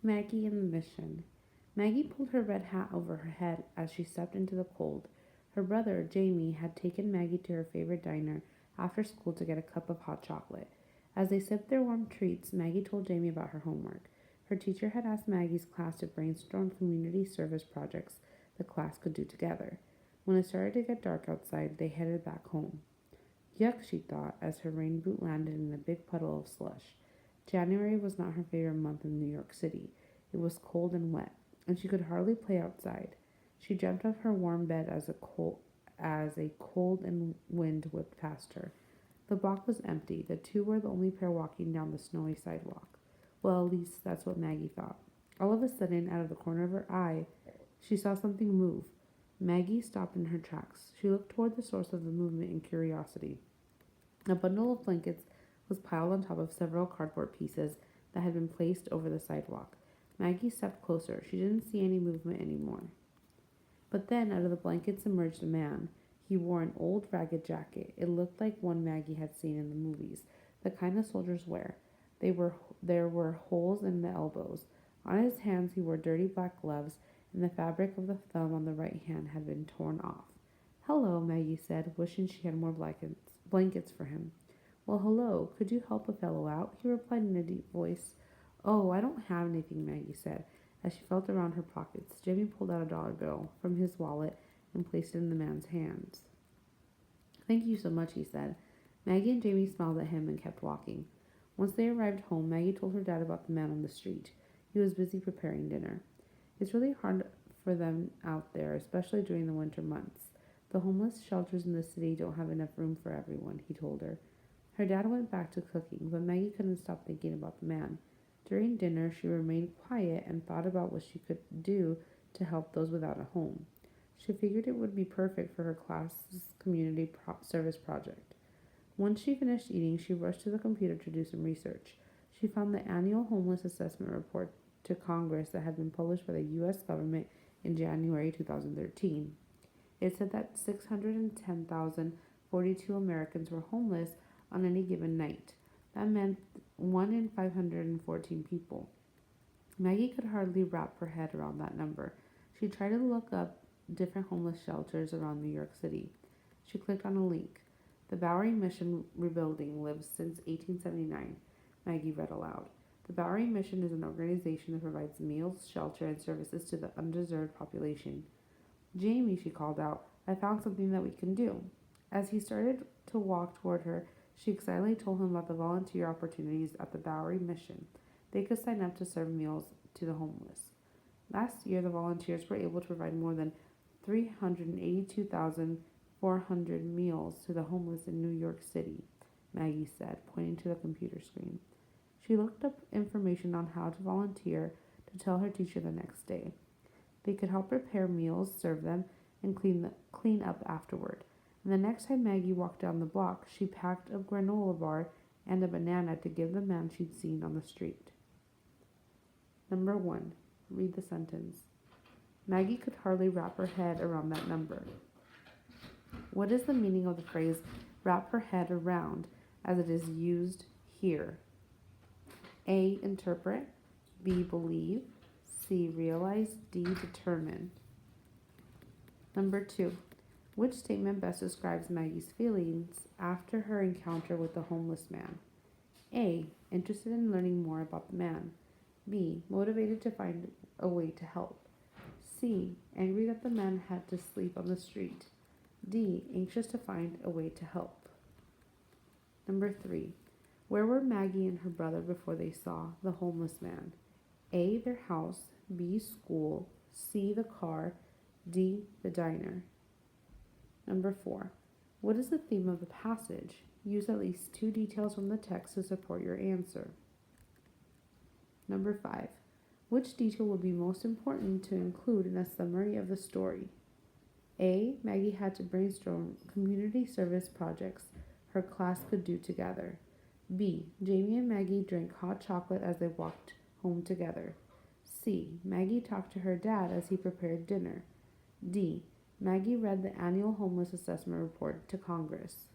Maggie and the mission. Maggie pulled her red hat over her head as she stepped into the cold. Her brother, Jamie, had taken Maggie to her favorite diner after school to get a cup of hot chocolate. As they sipped their warm treats, Maggie told Jamie about her homework. Her teacher had asked Maggie's class to brainstorm community service projects the class could do together. When it started to get dark outside, they headed back home. Yuck, she thought, as her rain boot landed in a big puddle of slush. January was not her favorite month in New York City. It was cold and wet, and she could hardly play outside. She jumped off her warm bed as a cold and wind whipped past her. The block was empty. The two were the only pair walking down the snowy sidewalk. Well, at least that's what Maggie thought. All of a sudden, out of the corner of her eye, she saw something move. Maggie stopped in her tracks. She looked toward the source of the movement in curiosity. A bundle of blankets was piled on top of several cardboard pieces that had been placed over the sidewalk. Maggie stepped closer. She didn't see any movement anymore. But then out of the blankets emerged a man. He wore an old ragged jacket. It looked like one Maggie had seen in the movies, the kind the soldiers wear. There were holes in the elbows. On his hands he wore dirty black gloves, and the fabric of the thumb on the right hand had been torn off. "Hello," Maggie said, wishing she had more blankets for him. "Well, hello. Could you help a fellow out?" he replied in a deep voice. "Oh, I don't have anything," Maggie said. As she felt around her pockets, Jimmy pulled out a dollar bill from his wallet and placed it in the man's hands. "Thank you so much," he said. Maggie and Jamie smiled at him and kept walking. Once they arrived home, Maggie told her dad about the man on the street. He was busy preparing dinner. "It's really hard for them out there, especially during the winter months. The homeless shelters in the city don't have enough room for everyone," he told her. Her dad went back to cooking, but Maggie couldn't stop thinking about the man. During dinner, she remained quiet and thought about what she could do to help those without a home. She figured it would be perfect for her class's service project. Once she finished eating, she rushed to the computer to do some research. She found the annual homeless assessment report to Congress that had been published by the U.S. government in January 2013. It said that 610,042 Americans were homeless on any given night. That meant 1 in 514 people. Maggie could hardly wrap her head around that number. She tried to look up different homeless shelters around New York City. She clicked on a link. "The Bowery Mission Rebuilding lives since 1879, Maggie read aloud. The Bowery Mission is an organization that provides meals, shelter, and services to the undeserved population. "Jamie," she called out, "I found something that we can do." As he started to walk toward her, she excitedly told him about the volunteer opportunities at the Bowery Mission. They could sign up to serve meals to the homeless. Last year, the volunteers were able to provide more than 382,400 meals to the homeless in New York City, Maggie said, pointing to the computer screen. She looked up information on how to volunteer to tell her teacher the next day. They could help prepare meals, serve them, and clean up afterward. And the next time Maggie walked down the block, she packed a granola bar and a banana to give the man she'd seen on the street. Number 1. Read the sentence. Maggie could hardly wrap her head around that number. What is the meaning of the phrase "wrap her head around" as it is used here? A. Interpret. B. Believe. C. Realize. D. Determine. Number 2. Which statement best describes Maggie's feelings after her encounter with the homeless man? A. Interested in learning more about the man. B. Motivated to find a way to help. C. Angry that the man had to sleep on the street. D. Anxious to find a way to help. Number 3. Where were Maggie and her brother before they saw the homeless man? A. Their house. B. School. C. The car. D. The diner. Number 4. What is the theme of the passage? Use at least 2 details from the text to support your answer. Number 5. Which detail would be most important to include in a summary of the story? A. Maggie had to brainstorm community service projects her class could do together. B. Jamie and Maggie drank hot chocolate as they walked home together. C. Maggie talked to her dad as he prepared dinner. D. Maggie read the annual homeless assessment report to Congress.